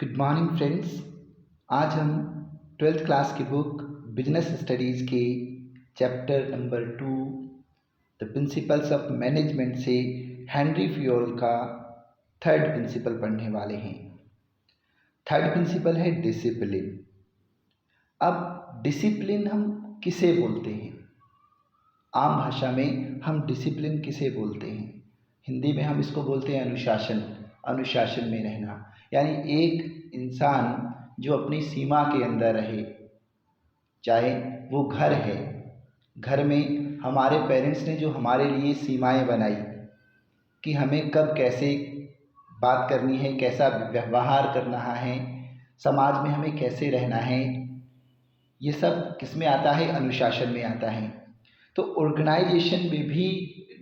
Good morning friends. आज हम 12th class की बुक बिजनेस स्टडीज़ के chapter number 2 the principles of management से हेनरी फ्योल का थर्ड प्रिंसिपल पढ़ने वाले हैं। थर्ड प्रिंसिपल है डिसिप्लिन। अब डिसिप्लिन हम किसे बोलते हैं? आम भाषा में हम डिसिप्लिन किसे बोलते हैं? हिंदी में हम इसको बोलते हैं अनुशासन। अनुशासन में रहना, यानी एक इंसान जो अपनी सीमा के अंदर रहे। चाहे वो घर है, घर में हमारे पेरेंट्स ने जो हमारे लिए सीमाएं बनाई कि हमें कब कैसे बात करनी है, कैसा व्यवहार करना है, समाज में हमें कैसे रहना है, ये सब किस में आता है? अनुशासन में आता है। तो ऑर्गेनाइजेशन में भी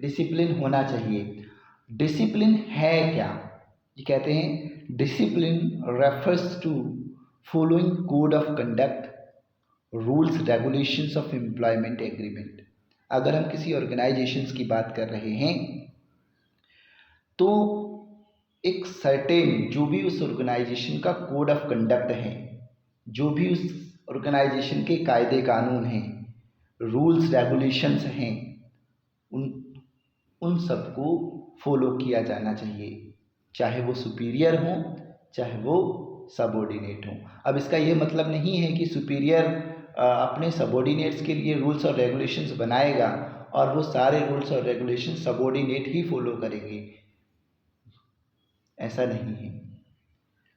डिसिप्लिन होना चाहिए। डिसिप्लिन है क्या? ये कहते हैं discipline refers to following code of conduct, rules, regulations of employment agreement. अगर हम किसी ऑर्गेनाइजेशंस की बात कर रहे हैं तो एक सर्टेन जो भी उस ऑर्गेनाइजेशन का कोड ऑफ कंडक्ट है, जो भी उस ऑर्गेनाइजेशन के कायदे कानून हैं, रूल्स रेगुलेशंस हैं, उन सबको फॉलो किया जाना चाहिए, चाहे वो सुपीरियर हो चाहे वो सबऑर्डिनेट हो। अब इसका ये मतलब नहीं है कि सुपीरियर अपने सबऑर्डिनेट्स के लिए रूल्स और रेगुलेशंस बनाएगा और वो सारे रूल्स और रेगुलेशंस सबऑर्डिनेट ही फॉलो करेंगे, ऐसा नहीं है।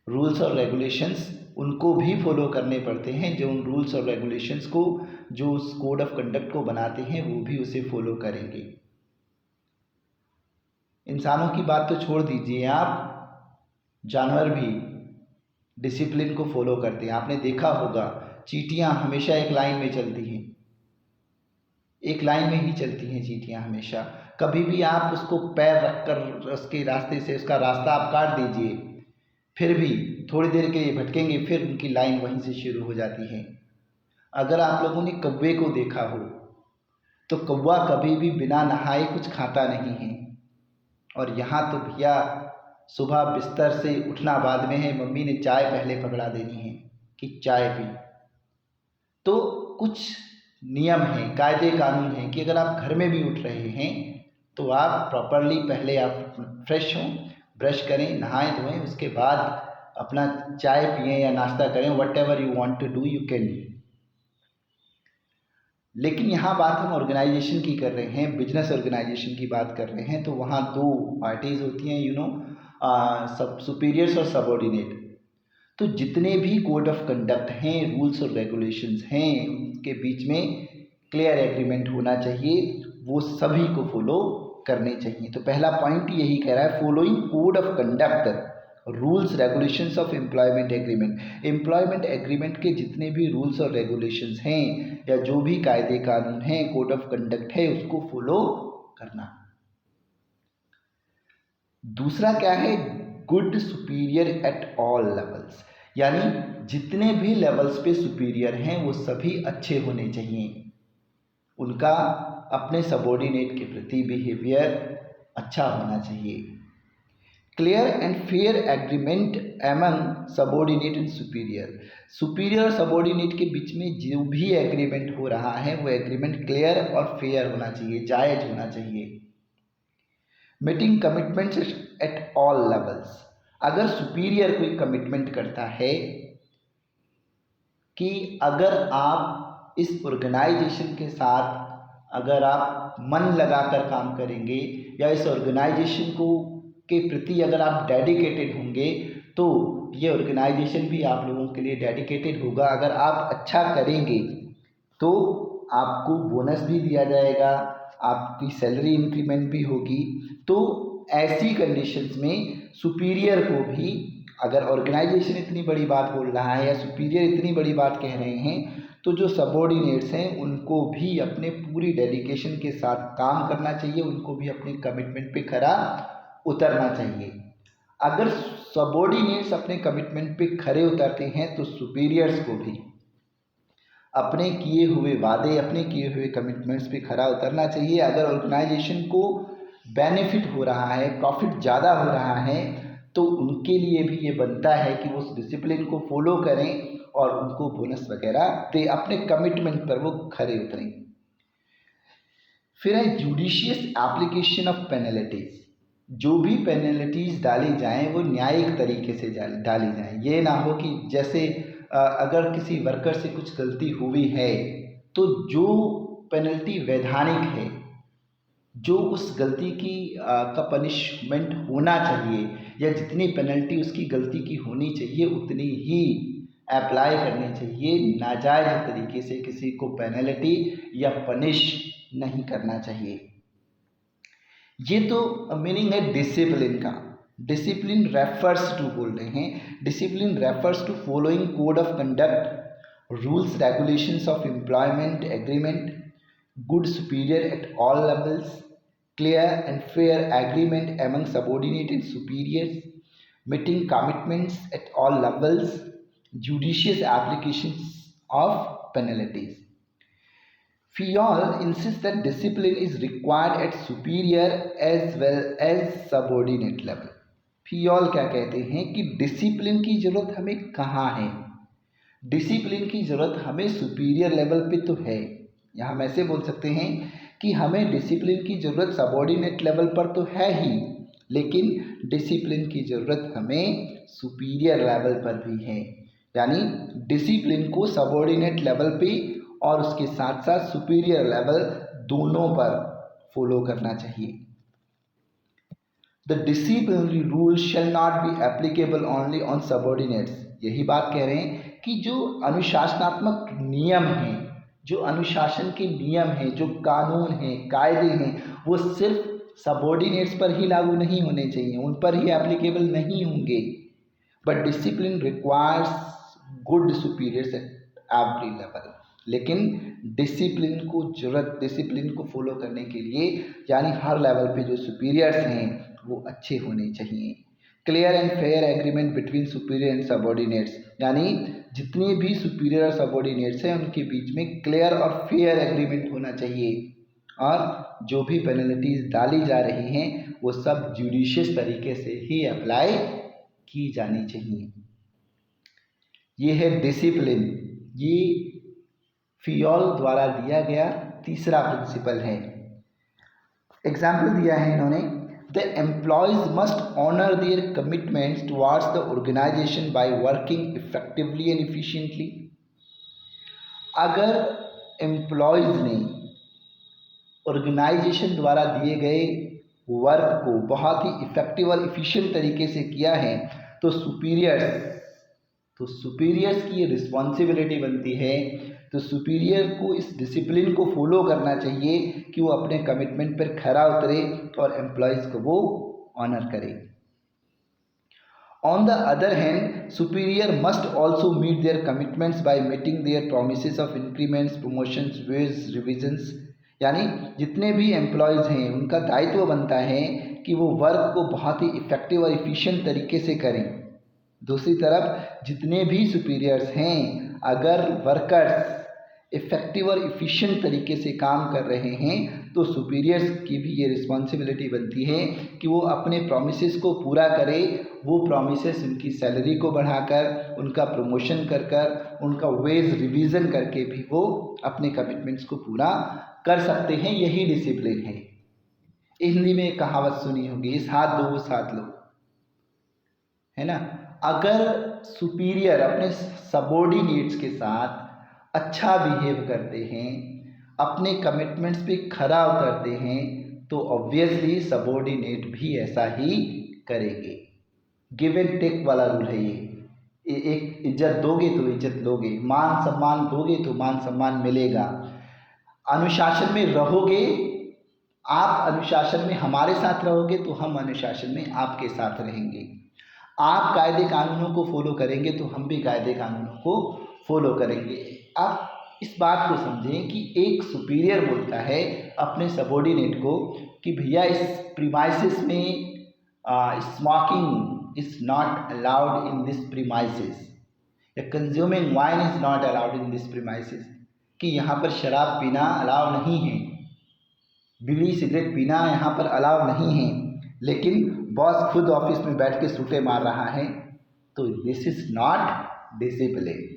रूल्स और रेगुलेशंस उनको भी फॉलो करने पड़ते हैं जो उन रूल्स और रेगुलेशंस को, जो उस कोड ऑफ कंडक्ट को बनाते हैं, वो भी उसे फॉलो करेंगे। इंसानों की बात तो छोड़ दीजिए, आप जानवर भी डिसिप्लिन को फॉलो करते हैं। आपने देखा होगा चींटियां हमेशा एक लाइन में चलती हैं, एक लाइन में ही चलती हैं चींटियां हमेशा। कभी भी आप उसको पैर रखकर उसके रास्ते से उसका रास्ता आप काट दीजिए, फिर भी थोड़ी देर के लिए भटकेंगे, फिर उनकी लाइन वहीं से शुरू हो जाती है। अगर आप लोगों ने कौवे को देखा हो तो कौवा कभी भी बिना नहाए कुछ खाता नहीं है। और यहाँ तो भैया सुबह बिस्तर से उठना बाद में है, मम्मी ने चाय पहले पकड़ा देनी है कि चाय पी। तो कुछ नियम हैं, कायदे कानून हैं कि अगर आप घर में भी उठ रहे हैं तो आप प्रॉपरली पहले आप फ्रेश हों, ब्रश करें, नहाएं धोएं, उसके बाद अपना चाय पिएं या नाश्ता करें। Whatever you want to do you can. लेकिन यहाँ बात हम ऑर्गेनाइजेशन की कर रहे हैं, बिजनेस ऑर्गेनाइजेशन की बात कर रहे हैं, तो वहाँ दो पार्टीज होती हैं, सब सुपीरियर्स और सबऑर्डिनेट। तो जितने भी कोड ऑफ कंडक्ट हैं, रूल्स और रेगुलेशंस हैं, उनके बीच में क्लियर एग्रीमेंट होना चाहिए, वो सभी को फॉलो करने चाहिए। तो पहला पॉइंट यही कह रहा है, following code of conduct, rules regulations of employment agreement. Employment agreement के जितने भी रूल्स और रेगुलेशंस हैं या जो भी कायदे कानून हैं, कोड ऑफ कंडक्ट है, उसको फॉलो करना। दूसरा क्या है? Good superior at all levels, यानी जितने भी लेवल्स पे सुपीरियर हैं वो सभी अच्छे होने चाहिए। उनका अपने सबऑर्डिनेट के प्रति बिहेवियर अच्छा होना चाहिए। Clear and fair agreement among subordinate and superior. Superior और सबऑर्डिनेट के बीच में जो भी एग्रीमेंट हो रहा है वो एग्रीमेंट क्लियर और फेयर होना चाहिए, जायज होना चाहिए। Meeting commitments at all levels. अगर सुपीरियर कोई कमिटमेंट करता है कि अगर आप इस ऑर्गेनाइजेशन के साथ अगर आप मन लगाकर काम करेंगे या इस ऑर्गेनाइजेशन को के प्रति अगर आप डेडिकेटेड होंगे तो ये ऑर्गेनाइजेशन भी आप लोगों के लिए डेडिकेटेड होगा। अगर आप अच्छा करेंगे तो आपको बोनस भी दिया जाएगा, आपकी सैलरी इंक्रीमेंट भी होगी। तो ऐसी कंडीशंस में सुपीरियर को भी, अगर ऑर्गेनाइजेशन इतनी बड़ी बात बोल रहा है या सुपीरियर इतनी बड़ी बात कह रहे हैं, तो जो सबऑर्डिनेट्स हैं उनको भी अपने पूरी डेडिकेशन के साथ काम करना चाहिए, उनको भी अपने कमिटमेंट पे खरा उतरना चाहिए। अगर सबऑर्डिनेट्स अपने कमिटमेंट पे खरे उतरते हैं तो सुपीरियर्स को भी अपने किए हुए वादे, अपने किए हुए कमिटमेंट्स पे खरा उतरना चाहिए। अगर ऑर्गेनाइजेशन को बेनिफिट हो रहा है, प्रॉफिट ज़्यादा हो रहा है, तो उनके लिए भी ये बनता है कि वो उस डिसिप्लिन को फॉलो करें और उनको बोनस वगैरह दे, अपने कमिटमेंट पर वो खरे उतरें। फिर है जुडिशियस एप्लीकेशन ऑफ पेनल्टीज। जो भी पेनल्टीज डाली जाएं वो न्यायिक तरीके से डाली जाएं। ये ना हो कि जैसे अगर किसी वर्कर से कुछ गलती हुई है तो जो पेनल्टी वैधानिक है, जो उस गलती की का पनिशमेंट होना चाहिए या जितनी पेनल्टी उसकी गलती की होनी चाहिए उतनी ही अप्लाई करनी चाहिए। नाजायज़ तरीके से किसी को पेनल्टी या पनिश नहीं करना चाहिए। ये तो मीनिंग है डिसिप्लिन का। डिसिप्लिन रेफर्स टू बोल रहे हैं, discipline refers to following code of conduct, rules regulations of employment agreement, good superior at all levels, clear and fair agreement among subordinate and superiors, meeting commitments at all levels, judicious applications of penalties. Fayol insists that discipline is required at superior as well as subordinate level. फियोल क्या कहते हैं कि discipline की ज़रूरत हमें कहाँ है? Discipline की ज़रूरत हमें सुपीरियर लेवल पे तो है। या हम ऐसे बोल सकते हैं कि हमें डिसिप्लिन की ज़रूरत सबॉर्डिनेट लेवल पर तो है ही, लेकिन डिसिप्लिन की ज़रूरत हमें सुपीरियर लेवल पर भी है। यानी डिसिप्लिन को सबॉर्डिनेट लेवल पे और उसके साथ साथ सुपीरियर लेवल दोनों पर फॉलो करना चाहिए। The disciplinary rule shall not be applicable only on subordinates. यही बात कह रहे हैं कि जो अनुशासनात्मक नियम हैं, जो अनुशासन के नियम हैं, जो कानून हैं, कायदे हैं, वो सिर्फ सबॉर्डिनेट्स पर ही लागू नहीं होने चाहिए, उन पर ही एप्लीकेबल नहीं होंगे। But discipline requires good superiors at every level. लेकिन डिसिप्लिन को जरूरत, डिसिप्लिन को फॉलो करने के लिए यानी हर लेवल पे जो सुपीरियर्स हैं वो अच्छे होने चाहिए। Clear and fair agreement between superior and subordinates, यानी जितने भी सुपीरियर और सबॉर्डिनेट्स हैं उनके बीच में क्लियर और फेयर एग्रीमेंट होना चाहिए। और जो भी पेनल्टीज डाली जा रही हैं वो सब जुडिशियस तरीके से ही अप्लाई की जानी चाहिए। ये है डिसिप्लिन। ये फियोल द्वारा दिया गया तीसरा प्रिंसिपल है। एग्जाम्पल दिया है इन्होंने, the employees must honour their commitments towards the organisation by working effectively and efficiently. अगर एम्प्लॉयज ने ऑर्गेनाइजेशन द्वारा दिए गए वर्क को बहुत ही इफेक्टिव और इफिशिएंट तरीके से किया है तो सुपीरियर्स की ये रिस्पॉन्सिबिलिटी बनती है, तो सुपीरियर को इस डिसिप्लिन को फॉलो करना चाहिए कि वो अपने कमिटमेंट पर खरा उतरे और एम्प्लॉयज़ को वो ऑनर करे। On the other hand superior must also meet their commitments by meeting their promises of increments, promotions, wage revisions. यानी जितने भी एम्प्लॉयज़ हैं उनका दायित्व बनता है कि वो वर्क को बहुत ही इफेक्टिव और इफिशिएंट तरीके से करें। दूसरी तरफ जितने भी सुपीरियर्स हैं, अगर वर्कर्स इफेक्टिव और इफिशिएंट तरीके से काम कर रहे हैं तो सुपीरियर्स की भी ये रिस्पॉन्सिबिलिटी बनती है कि वो अपने प्रॉमिसेस को पूरा करे। वो प्रॉमिसेस उनकी सैलरी को बढ़ाकर, उनका प्रमोशन कर कर, उनका वेज रिवीजन करके भी वो अपने कमिटमेंट्स को पूरा कर सकते हैं। यही डिसिप्लिन है। हिंदी में एक कहावत सुनी होगी, इस हाथ दो वो साथ लो, है ना। अगर सुपीरियर अपने सबॉर्डिनेट्स के साथ अच्छा बिहेव करते हैं, अपने कमिटमेंट्स पे खरा उतरते हैं, तो ऑब्वियसली सबॉर्डिनेट भी ऐसा ही करेंगे। गिव एंड टेक वाला रूल है ये। एक इज्जत दोगे तो इज्जत लोगे, मान सम्मान दोगे तो मान सम्मान मिलेगा। अनुशासन में रहोगे, आप अनुशासन में हमारे साथ रहोगे तो हम अनुशासन में आपके साथ रहेंगे। आप कायदे कानूनों को फॉलो करेंगे तो हम भी कायदे कानूनों को फॉलो करेंगे। आप इस बात को समझें कि एक सुपीरियर बोलता है अपने सबॉर्डिनेट को कि भैया इस प्रीमाइसिस में smoking is not allowed in this premises, या consuming wine is not allowed in this premises, कि यहाँ पर शराब पीना अलाउ नहीं है, बीड़ी सिगरेट पीना यहाँ पर अलाउ नहीं है। लेकिन बॉस खुद ऑफिस में बैठ के सूटे मार रहा है, तो this is not discipline.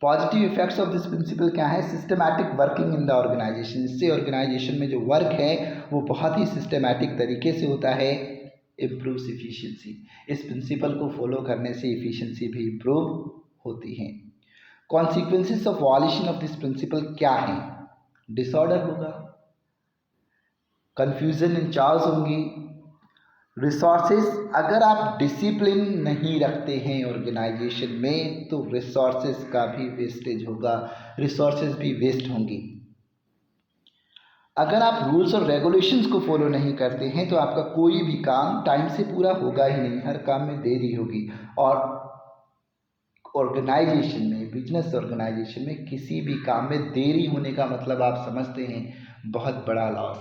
Positive effects of this principle क्या है? Systematic working in the organisation. इससे ऑर्गेनाइजेशन में जो वर्क है वो बहुत ही सिस्टमैटिक तरीके से होता है। Improves efficiency. इस प्रिंसिपल को फॉलो करने से इफिशियंसी भी इम्प्रूव होती है। Consequences of violation of this principle क्या है? डिसऑर्डर होगा, कन्फ्यूजन एंड चार्ज होंगी, रिसोर्सेज, अगर आप डिसिप्लिन नहीं रखते हैं ऑर्गेनाइजेशन में तो रिसोर्सेज का भी वेस्टेज होगा, रिसोर्सेज भी वेस्ट होंगी। अगर आप रूल्स और रेगुलेशंस को फॉलो नहीं करते हैं तो आपका कोई भी काम टाइम से पूरा होगा ही नहीं, हर काम में देरी होगी। और ऑर्गेनाइजेशन में, बिजनेस ऑर्गेनाइजेशन में किसी भी काम में देरी होने का मतलब आप समझते हैं बहुत बड़ा लॉस।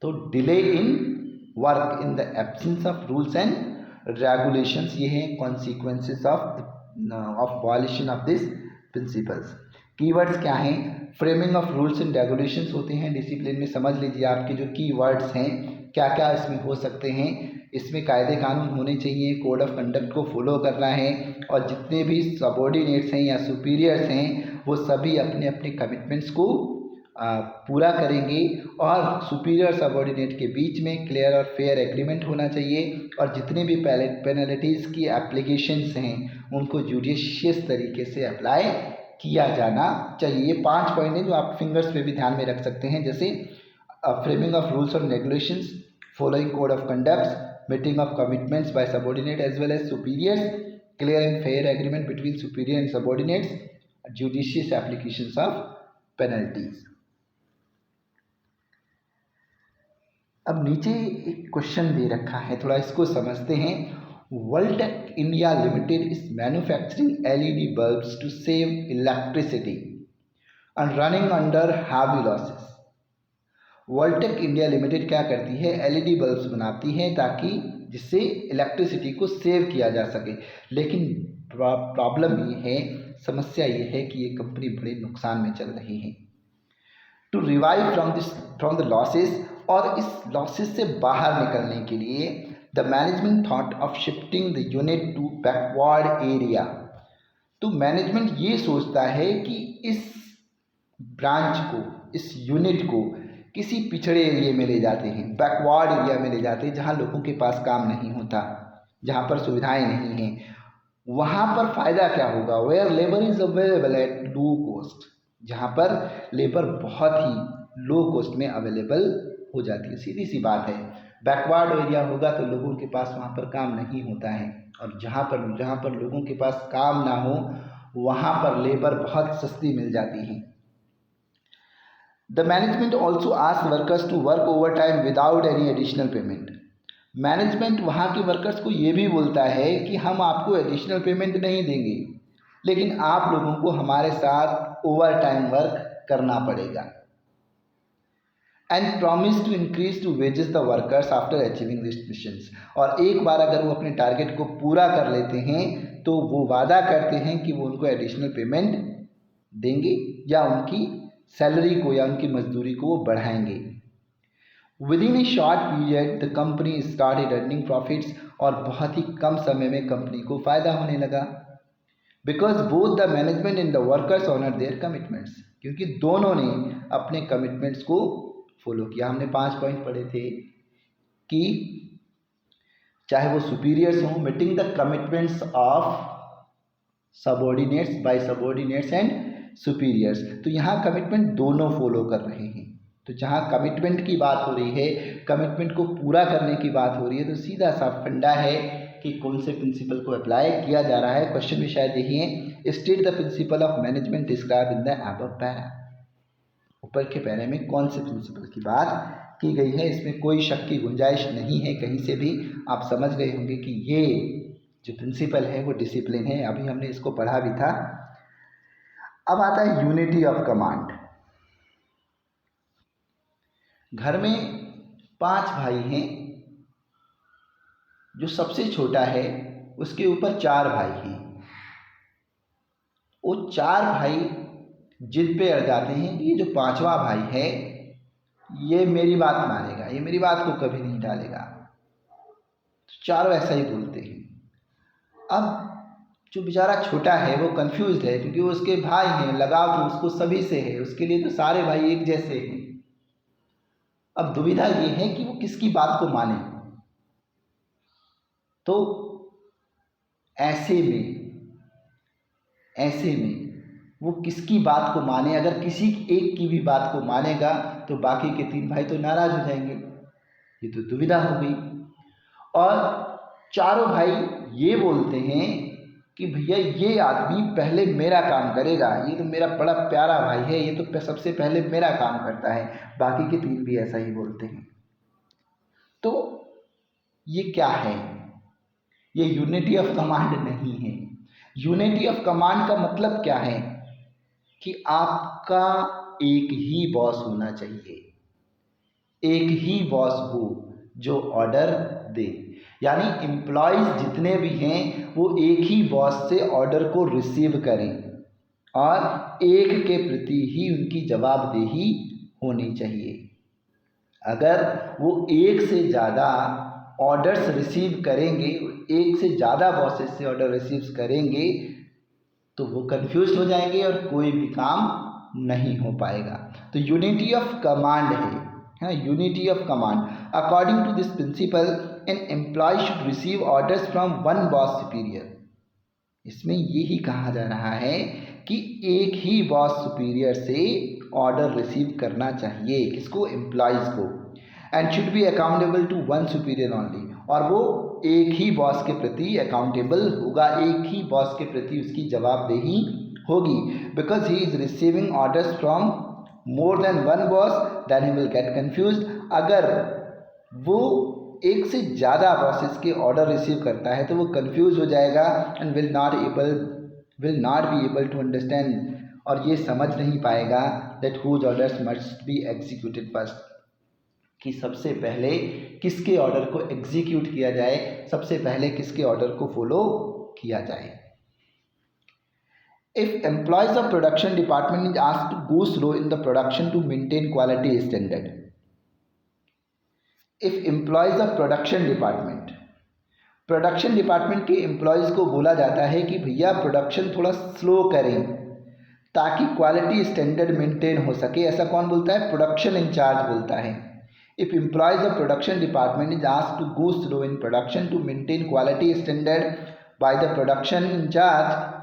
तो delay in work in the absence of rules and regulations, ये हैं consequences of violation of this principles. Keywords क्या हैं? Framing of rules and regulations होते हैं डिसिप्लिन में। समझ लीजिए आपके जो कीवर्ड्स हैं क्या क्या इसमें हो सकते हैं। इसमें कायदे कानून होने चाहिए, कोड ऑफ कंडक्ट को फॉलो करना है, और जितने भी सबॉर्डिनेट्स हैं या सुपीरियर्स हैं वो सभी अपने अपने कमिटमेंट्स को पूरा करेंगे, और सुपीरियर सबॉर्डिनेट के बीच में क्लियर और फेयर एग्रीमेंट होना चाहिए, और जितने भी पेनल्टीज़ की एप्लीकेशंस हैं उनको जुडिशियस तरीके से अप्लाई किया जाना चाहिए। ये 5 पॉइंट हैं जो आप फिंगर्स पे भी ध्यान में रख सकते हैं, जैसे फ्रेमिंग ऑफ रूल्स और regulations, following code of conducts, meeting of commitments by subordinate as well as superiors, clear and fair agreement between superior and subordinates, judicious applications of penalties. अब नीचे एक क्वेश्चन दे रखा है, थोड़ा इसको समझते हैं। Vultech India Limited is manufacturing LED bulbs to save electricity and running under heavy losses. Vultech India Limited क्या करती है? एलईडी बल्ब्स बनाती है ताकि जिससे इलेक्ट्रिसिटी को सेव किया जा सके, लेकिन प्रॉब्लम ये है, समस्या ये है कि ये कंपनी बड़े नुकसान में चल रही है। To revive from the losses, और इस लॉसेस से बाहर निकलने के लिए the management thought of shifting the unit to backward area. तो मैनेजमेंट ये सोचता है कि इस ब्रांच को, इस यूनिट को किसी पिछड़े एरिया में ले जाते हैं, बैकवर्ड एरिया में ले जाते हैं, जहाँ लोगों के पास काम नहीं होता, जहाँ पर सुविधाएं नहीं हैं। वहाँ पर फ़ायदा क्या होगा? Where labour is available at low cost, जहाँ पर लेबर बहुत ही लो कॉस्ट में अवेलेबल हो जाती है। सीधी सी बात है, बैकवर्ड एरिया होगा तो लोगों के पास वहाँ पर काम नहीं होता है, और जहाँ पर लोगों के पास काम ना हो वहाँ पर लेबर बहुत सस्ती मिल जाती है। The management also ask workers to work over time without any additional payment. Management वहाँ के वर्कर्स को ये भी बोलता है कि हम आपको एडिशनल पेमेंट नहीं देंगे, लेकिन आप लोगों को हमारे साथ ओवर टाइम वर्क करना पड़ेगा। And promise to increase to wages the workers after achieving this missions. और एक बार अगर वो अपने टारगेट को पूरा कर लेते हैं तो वो वादा करते हैं कि वो उनको एडिशनल पेमेंट देंगे, या उनकी सैलरी को या उनकी मजदूरी को वो बढ़ाएंगे। With in A short period the company started earning profits, और बहुत ही कम समय में कंपनी को फ़ायदा होने लगा। Because both the management and the workers honour their commitments, क्योंकि दोनों ने अपने कमिटमेंट्स को फॉलो किया। हमने 5 पॉइंट पढ़े थे कि चाहे वो सुपीरियर्स हों, meeting the commitments of subordinates by subordinates and superiors, तो यहाँ कमिटमेंट दोनों फॉलो कर रहे हैं। तो जहाँ कमिटमेंट की बात हो रही है, कमिटमेंट को पूरा करने की बात हो रही है, तो सीधा सा फंडा है कि कौन से प्रिंसिपल को अप्लाई किया जा रहा है। क्वेश्चन भी शायद यही है, state the principle of management describe in the above para. ऊपर के पैरे में कौन से प्रिंसिपल की बात की गई है, इसमें कोई शक की गुंजाइश नहीं है कहीं से भी। आप समझ गए होंगे कि ये जो प्रिंसिपल है वो डिसिप्लिन है। अभी हमने इसको पढ़ा भी था। अब आता है यूनिटी ऑफ कमांड। घर में 5 भाई हैं, जो सबसे छोटा है उसके ऊपर 4 भाई हैं। वो 4 भाई जिद पे अड़ जाते हैं कि ये जो 5वां भाई है ये मेरी बात मानेगा, ये मेरी बात को कभी नहीं टालेगा। तो चारों ऐसा ही बोलते हैं। अब जो बेचारा छोटा है वो कंफ्यूज है, क्योंकि वो उसके भाई हैं, लगाव तो उसको सभी से है, उसके लिए तो सारे भाई एक जैसे हैं। अब दुविधा ये है कि वो किसकी बात को माने। तो ऐसे में वो किसकी बात को माने। अगर किसी एक की भी बात को मानेगा तो बाकी के 3 भाई तो नाराज हो जाएंगे। ये तो दुविधा हो गई। और चारों भाई ये बोलते हैं कि भैया ये आदमी पहले मेरा काम करेगा, ये तो मेरा बड़ा प्यारा भाई है, ये तो सबसे पहले मेरा काम करता है। बाकी के 3 भी ऐसा ही बोलते हैं। तो ये क्या है? ये यूनिटी ऑफ कमांड नहीं है। यूनिटी ऑफ कमांड का मतलब क्या है कि आपका एक ही बॉस होना चाहिए, एक ही बॉस हो जो ऑर्डर दे। यानी एम्प्लॉयज़ जितने भी हैं वो एक ही बॉस से ऑर्डर को रिसीव करें और एक के प्रति ही उनकी जवाबदेही होनी चाहिए। अगर वो एक से ज़्यादा ऑर्डर्स रिसीव करेंगे, एक से ज़्यादा बॉसेस से ऑर्डर रिसीव करेंगे, तो वो कंफ्यूज हो जाएंगे और कोई भी काम नहीं हो पाएगा। तो यूनिटी ऑफ कमांड है, unity of command. According to this principle an employee should receive orders from one boss superior. इसमें यही कहा जा रहा है कि एक ही बॉस सुपीरियर से ऑर्डर रिसीव करना चाहिए, किसको? एम्प्लॉयज़ को। And should be accountable to one superior only, और वो एक ही बॉस के प्रति अकाउंटेबल होगा, एक ही बॉस के प्रति उसकी जवाबदेही होगी। Because he is receiving orders from more than one boss then he will get confuse. अगर वो एक से ज़्यादा बॉसेस के ऑर्डर रिसीव करता है तो वो कंफ्यूज हो जाएगा and will not be able to understand, और ये समझ नहीं पाएगा that whose orders must be executed first, कि सबसे पहले किसके ऑर्डर को एग्जीक्यूट किया जाए, सबसे पहले किसके ऑर्डर को फॉलो किया जाए। If employees of production department is asked to go slow in the production to maintain quality standard. If employees of production department के एम्प्लॉयज़ को बोला जाता है कि भैया प्रोडक्शन थोड़ा स्लो करें ताकि क्वालिटी स्टैंडर्ड मेंटेन हो सके। ऐसा कौन बोलता है? प्रोडक्शन इंचार्ज बोलता है। If employees of production department is asked to go slow in production to maintain quality standard by the production incharge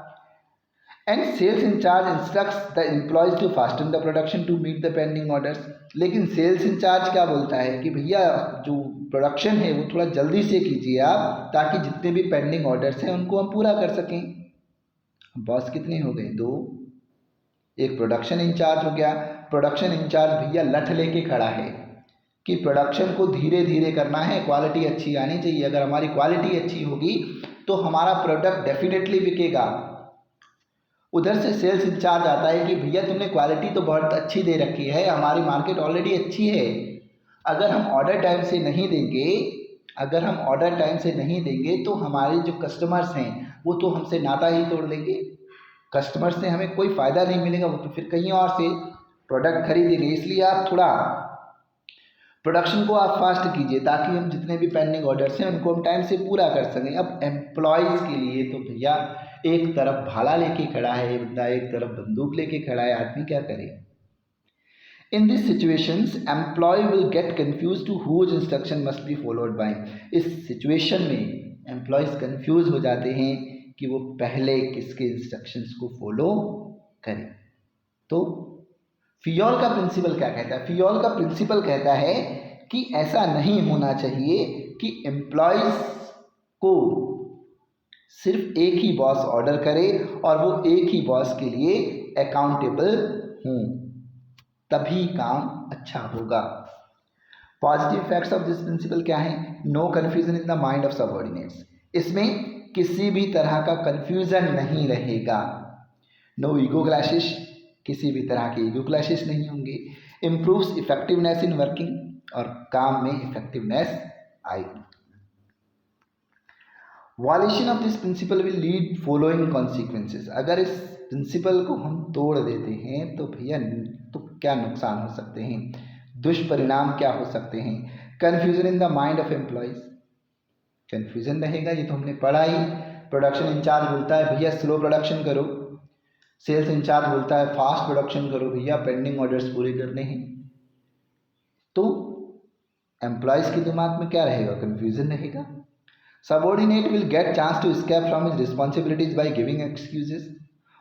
and sales incharge instructs the employees to fasten the production to meet the pending orders. लेकिन sales incharge क्या बोलता है कि भैया जो production है वो थोड़ा जल्दी से कीजिए आप, ताकि जितने भी पेंडिंग ऑर्डर्स हैं उनको हम पूरा कर सकें। बॉस कितने हो गए? 2। एक प्रोडक्शन इंचार्ज हो गया। प्रोडक्शन इंचार्ज भैया लठ लेके खड़ा है कि प्रोडक्शन को धीरे धीरे करना है, क्वालिटी अच्छी आनी चाहिए। अगर हमारी क्वालिटी अच्छी होगी तो हमारा प्रोडक्ट डेफिनेटली बिकेगा। उधर से सेल्स इंचार्ज आता है कि भैया तुमने क्वालिटी तो बहुत अच्छी दे रखी है, हमारी मार्केट ऑलरेडी अच्छी है, अगर हम ऑर्डर टाइम से नहीं देंगे तो हमारे जो कस्टमर्स हैं वो तो हमसे नाता ही तोड़ देंगे। कस्टमर से हमें कोई फ़ायदा नहीं मिलेगा, वो तो फिर कहीं और से प्रोडक्ट खरीदेंगे। इसलिए आप थोड़ा प्रोडक्शन को आप फास्ट कीजिए ताकि हम जितने भी पेंडिंग ऑर्डर्स हैं उनको हम टाइम से पूरा कर सकें। अब एम्प्लॉयज़ के लिए तो भैया एक तरफ भाला लेके खड़ा है बंदा, एक तरफ बंदूक लेके खड़ा है, आदमी क्या करे? In this situations employee will get confuse to whose instruction must be followed by. इस सिचुएशन में एम्प्लॉयज़ कन्फ्यूज हो जाते हैं कि वो पहले किसके इंस्ट्रक्शंस को फॉलो करें। तो फियोल का प्रिंसिपल क्या कहता है? फियोल का प्रिंसिपल कहता है कि ऐसा नहीं होना चाहिए कि एम्प्लॉयज़ को सिर्फ एक ही बॉस ऑर्डर करे और वो एक ही बॉस के लिए अकाउंटेबल हों, तभी काम अच्छा होगा। Positive effects of this principle क्या है? No confusion in the mind of subordinates. इसमें किसी भी तरह का कन्फ्यूजन नहीं रहेगा। नो ईगो क्लैशेस, किसी भी तरह के ईगो क्लैशेस नहीं होंगे। इम्प्रूव्स इफेक्टिवनेस इन वर्किंग, और काम में इफेक्टिवनेस आएगी। Violation of this principal will lead following consequences. अगर इस प्रिंसिपल को हम तोड़ देते हैं तो भैया तो क्या नुकसान हो सकते हैं? दुष्परिणाम क्या हो सकते हैं? Confusion in the mind of employees, confusion रहेगा, ये तो हमने पढ़ा ही। प्रोडक्शन इंचार्ज बोलता है भैया स्लो प्रोडक्शन करो, सेल्स इंचार्ज बोलता है फास्ट प्रोडक्शन करो भैया, पेंडिंग ऑर्डर्स पूरे करने हैं। तो एम्प्लॉयज के दिमाग में क्या रहेगा? कन्फ्यूजन रहेगा। Subordinate will get chance to escape from his responsibilities by giving excuses,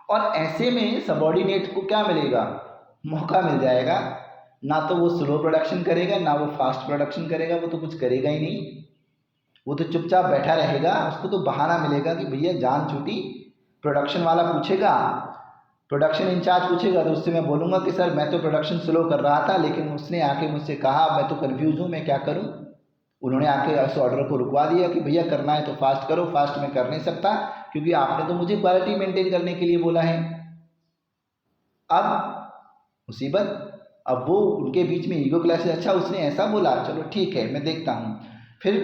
और ऐसे में सबऑर्डिनेट को क्या मिलेगा? मौका मिल जाएगा। ना तो वो स्लो प्रोडक्शन करेगा, ना वो फास्ट प्रोडक्शन करेगा, वो तो कुछ करेगा ही नहीं, वो तो चुपचाप बैठा रहेगा। उसको तो बहाना मिलेगा कि भैया जान छूटी। प्रोडक्शन वाला पूछेगा, प्रोडक्शन इंचार्ज पूछेगा, तो उससे मैं बोलूँगा कि सर मैं तो प्रोडक्शन स्लो कर रहा था, लेकिन उसने आके मुझसे कहा मैं तो कन्फ्यूज़ हूँ, मैं क्या करूँ। उन्होंने आके उस ऑर्डर को रुकवा दिया कि भैया करना है तो फास्ट करो, फास्ट मैं कर नहीं सकता क्योंकि आपने तो मुझे क्वालिटी मेंटेन करने के लिए बोला है। अब मुसीबत, अब वो उनके बीच में ईगो क्लैश है। अच्छा उसने ऐसा बोला, चलो ठीक है मैं देखता हूँ। फिर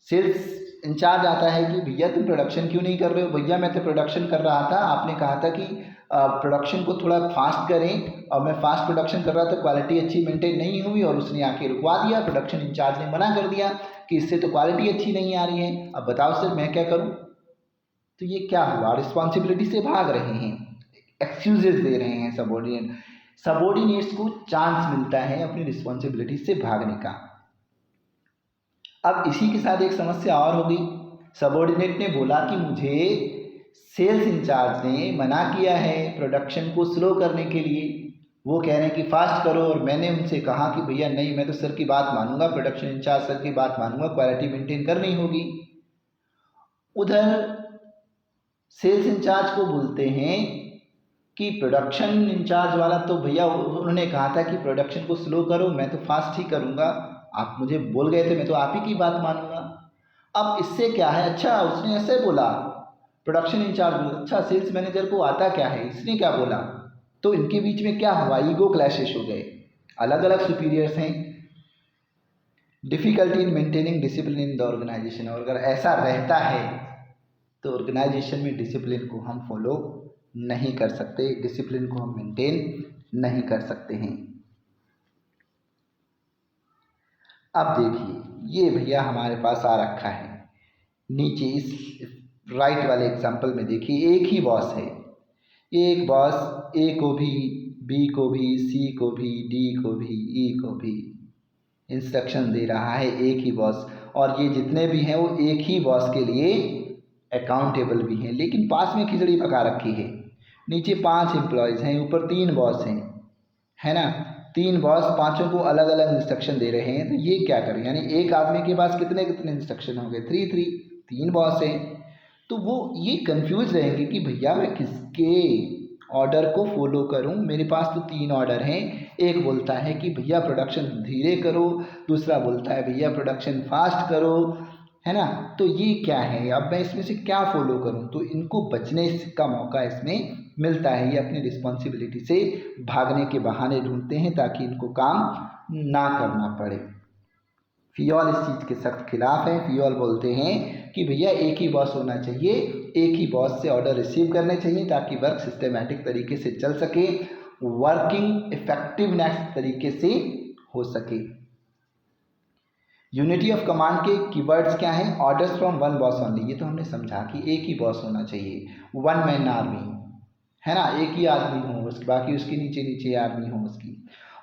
सेल्स इंचार्ज आता है कि भैया तुम प्रोडक्शन क्यों नहीं कर रहे हो? भैया मैं तो प्रोडक्शन कर रहा था, आपने कहा था कि प्रोडक्शन को थोड़ा फास्ट करें, और मैं फास्ट प्रोडक्शन कर रहा था, क्वालिटी अच्छी मेंटेन नहीं हुई और उसने आके रुकवा दिया। प्रोडक्शन इंचार्ज ने मना कर दिया कि इससे तो क्वालिटी अच्छी नहीं आ रही है, अब बताओ सर मैं क्या करूँ। तो ये क्या हुआ? रिस्पॉन्सिबिलिटी से भाग रहे हैं, एक्सक्यूजेस दे रहे हैं सबऑर्डिनेट। सबऑर्डिनेट्स को चांस मिलता है अपनी रिस्पॉन्सिबिलिटी से भागने का। अब इसी के साथ एक समस्या और होगी। सबऑर्डिनेट ने बोला कि मुझे सेल्स इंचार्ज ने मना किया है प्रोडक्शन को स्लो करने के लिए, वो कह रहे हैं कि फास्ट करो, और मैंने उनसे कहा कि भैया नहीं मैं तो सर की बात मानूंगा, प्रोडक्शन इंचार्ज सर की बात मानूंगा, क्वालिटी मेंटेन करनी होगी। उधर सेल्स इंचार्ज को बोलते हैं कि प्रोडक्शन इंचार्ज वाला तो भैया उन्होंने कहा था कि प्रोडक्शन को स्लो करो, मैं तो फास्ट ही करूँगा, आप मुझे बोल गए थे, मैं तो आप ही की बात मानूंगा। अब इससे क्या है? अच्छा उसने ऐसे बोला, प्रोडक्शन इंचार्ज बोला, अच्छा सेल्स मैनेजर को आता क्या है, इसने क्या बोला? तो इनके बीच में क्या हुआ? ईगो क्लैशेस हो गए, अलग अलग सुपीरियर्स हैं। Difficulty in maintaining discipline in the organisation, और अगर ऐसा रहता है तो ऑर्गेनाइजेशन में डिसिप्लिन को हम फॉलो नहीं कर सकते, डिसिप्लिन को हम मेंटेन नहीं कर सकते हैं। अब देखिए ये भैया हमारे पास आ रखा है नीचे इस राइट वाले एग्जाम्पल में। देखिए एक ही बॉस है, एक बॉस ए को भी, बी को भी, सी को भी, डी को भी, ई को भी इंस्ट्रक्शन दे रहा है, एक ही बॉस। और ये जितने भी हैं वो एक ही बॉस के लिए अकाउंटेबल भी हैं, लेकिन पास में खिचड़ी पका रखी है। नीचे 5 एम्प्लॉयज़ हैं, ऊपर 3 बॉस हैं, है ना। 3 बॉस, पांचों को अलग अलग इंस्ट्रक्शन दे रहे हैं, तो ये क्या करें? यानी एक आदमी के पास कितने कितने इंस्ट्रक्शन हो गए? 3 बॉस हैं। तो वो ये कंफ्यूज रहेंगे कि भैया मैं किसके ऑर्डर को फॉलो करूं, मेरे पास तो 3 ऑर्डर हैं। एक बोलता है कि भैया प्रोडक्शन धीरे करो, दूसरा बोलता है भैया प्रोडक्शन फास्ट करो, है ना। तो ये क्या है? अब मैं इसमें से क्या फॉलो करूं? तो इनको बचने का मौका इसमें मिलता है, ये अपनी रिस्पॉन्सिबिलिटी से भागने के बहाने ढूंढते हैं ताकि इनको काम ना करना पड़े। फियोल इस चीज़ के सख्त खिलाफ है। फियोल बोलते हैं कि भैया एक ही बॉस होना चाहिए, एक ही बॉस से ऑर्डर रिसीव करने चाहिए ताकि वर्क सिस्टमेटिक तरीके से चल सके, वर्किंग इफेक्टिवनेस तरीके से हो सके। यूनिटी ऑफ कमांड के कीवर्ड्स क्या हैं? Orders from one boss only, ये तो हमने समझा कि एक ही बॉस होना चाहिए, वन मैन आर्मी, है ना, एक ही आदमी हो, उसके बाकी उसके नीचे नीचे आदमी हो उसकी।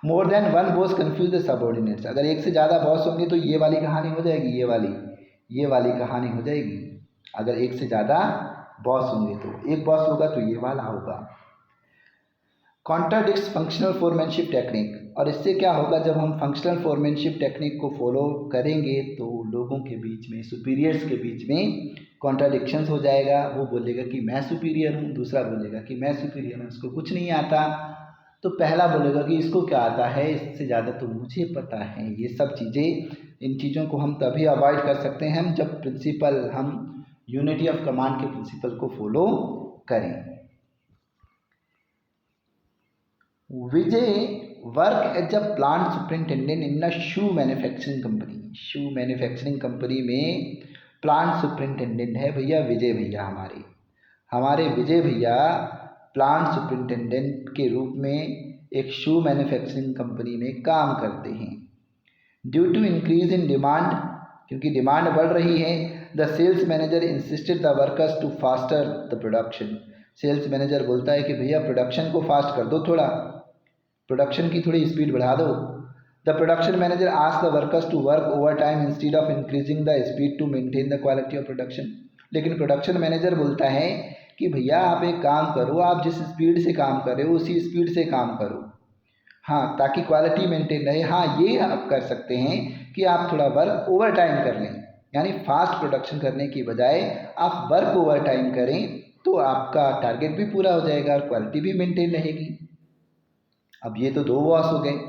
मोर than one boss confuse the subordinates, अगर एक से ज़्यादा बॉस होंगे तो ये वाली कहानी हो जाएगी, ये वाली कहानी हो जाएगी। अगर एक से ज़्यादा बॉस होंगे तो एक बॉस होगा तो ये वाला होगा। कॉन्ट्राडिक्ट्स फंक्शनल फोरमैनशिप टेक्निक, और इससे क्या होगा? जब हम फंक्शनल फोरमैनशिप टेक्निक को फॉलो करेंगे तो लोगों के बीच में, सुपीरियर्स के बीच में कॉन्ट्राडिक्शंस हो जाएगा। वो बोलेगा कि मैं सुपीरियर हूँ, दूसरा बोलेगा कि मैं सुपीरियर हूँ, इसको कुछ नहीं आता। तो पहला बोलेगा कि इसको क्या आता है, इससे ज़्यादा तो मुझे पता है। ये सब चीज़ें, इन चीज़ों को हम तभी अवॉइड कर सकते हैं हम जब प्रिंसिपल, हम यूनिटी ऑफ कमांड के प्रिंसिपल को फॉलो करें। Vijay work as a plant superintendent in a shoe manufacturing company. Shoe manufacturing company में प्लांट सुपरिंटेंडेंट है भैया विजय भैया। हमारे विजय भैया प्लांट सुपरिंटेंडेंट के रूप में एक शू मैन्युफैक्चरिंग कंपनी में काम करते हैं। Due to increase in demand, क्योंकि डिमांड बढ़ रही है, the sales manager insisted the workers to faster the production. Sales manager बोलता है कि भैया प्रोडक्शन को फास्ट कर दो, थोड़ा प्रोडक्शन की थोड़ी स्पीड बढ़ा दो। The production manager asked the workers to work over time instead of increasing the speed to maintain the quality of production. लेकिन प्रोडक्शन मैनेजर बोलता है कि भैया आप एक काम करो, आप जिस स्पीड से काम कर रहे हो उसी स्पीड से काम करो, हाँ, ताकि क्वालिटी मेंटेन रहे। हाँ, ये आप कर सकते हैं कि आप थोड़ा वर्क ओवर टाइम कर लें, यानी फास्ट प्रोडक्शन करने की बजाय आप वर्क ओवर टाइम करें तो आपका टारगेट भी पूरा हो जाएगा और क्वालिटी भी मेंटेन रहेगी। अब ये तो दो बॉस हो गए।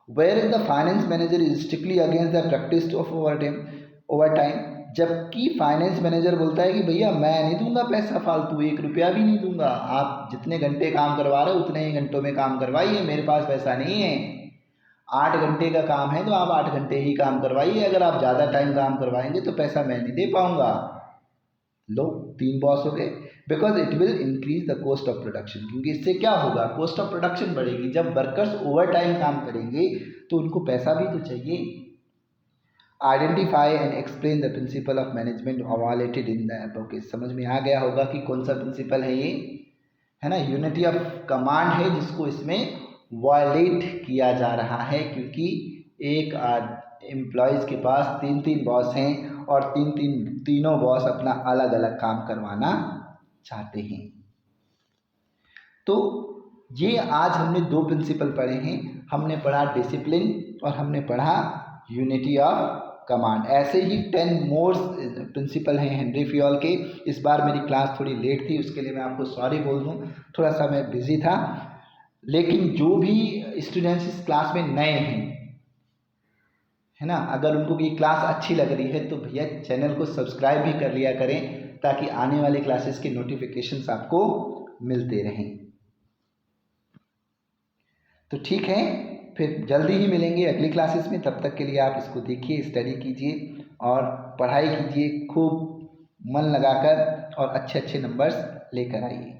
Where is the finance manager is strictly against the practice of over time. जबकि फाइनेंस मैनेजर बोलता है कि भैया मैं नहीं दूंगा पैसा फालतू, 1 रुपया भी नहीं दूंगा, आप जितने घंटे काम करवा रहे हो उतने ही घंटों में काम करवाइए, मेरे पास पैसा नहीं है। 8 घंटे का काम है तो आप 8 घंटे ही काम करवाइए, अगर आप ज़्यादा टाइम काम करवाएंगे तो पैसा मैं नहीं दे पाऊंगा। लो, 3 बॉस हो गए। Because it will increase the cost of production, क्योंकि इससे क्या होगा, कॉस्ट ऑफ प्रोडक्शन बढ़ेगी। जब वर्कर्स ओवर टाइम काम करेंगे तो उनको पैसा भी तो चाहिए। Identify and explain the principle of management violated in the above case. समझ में आ गया होगा कि कौन सा प्रिंसिपल है ये, है ना, यूनिटी ऑफ कमांड है जिसको इसमें वायलेट किया जा रहा है, क्योंकि एक एम्प्लॉयज़ के पास 3 बॉस हैं और तीनों बॉस अपना अलग अलग काम करवाना चाहते हैं। तो ये आज हमने 2 प्रिंसिपल पढ़े हैं। हमने पढ़ा डिसिप्लिन और हमने पढ़ा यूनिटी ऑफ कमांड। ऐसे ही 10 मोर प्रिंसिपल हैं हेनरी फयोल के। इस बार मेरी क्लास थोड़ी लेट थी, उसके लिए मैं आपको सॉरी बोल दूं, थोड़ा सा मैं बिजी था। लेकिन जो भी स्टूडेंट्स इस क्लास में नए हैं, है ना, अगर उनको ये क्लास अच्छी लग रही है तो भैया चैनल को सब्सक्राइब भी कर लिया करें, ताकि आने वाले क्लासेस के नोटिफिकेशंस आपको मिलते रहें। तो ठीक है, फिर जल्दी ही मिलेंगे अगली क्लासेस में। तब तक के लिए आप इसको देखिए, स्टडी कीजिए और पढ़ाई कीजिए खूब मन लगाकर और अच्छे अच्छे नंबर्स लेकर आइए।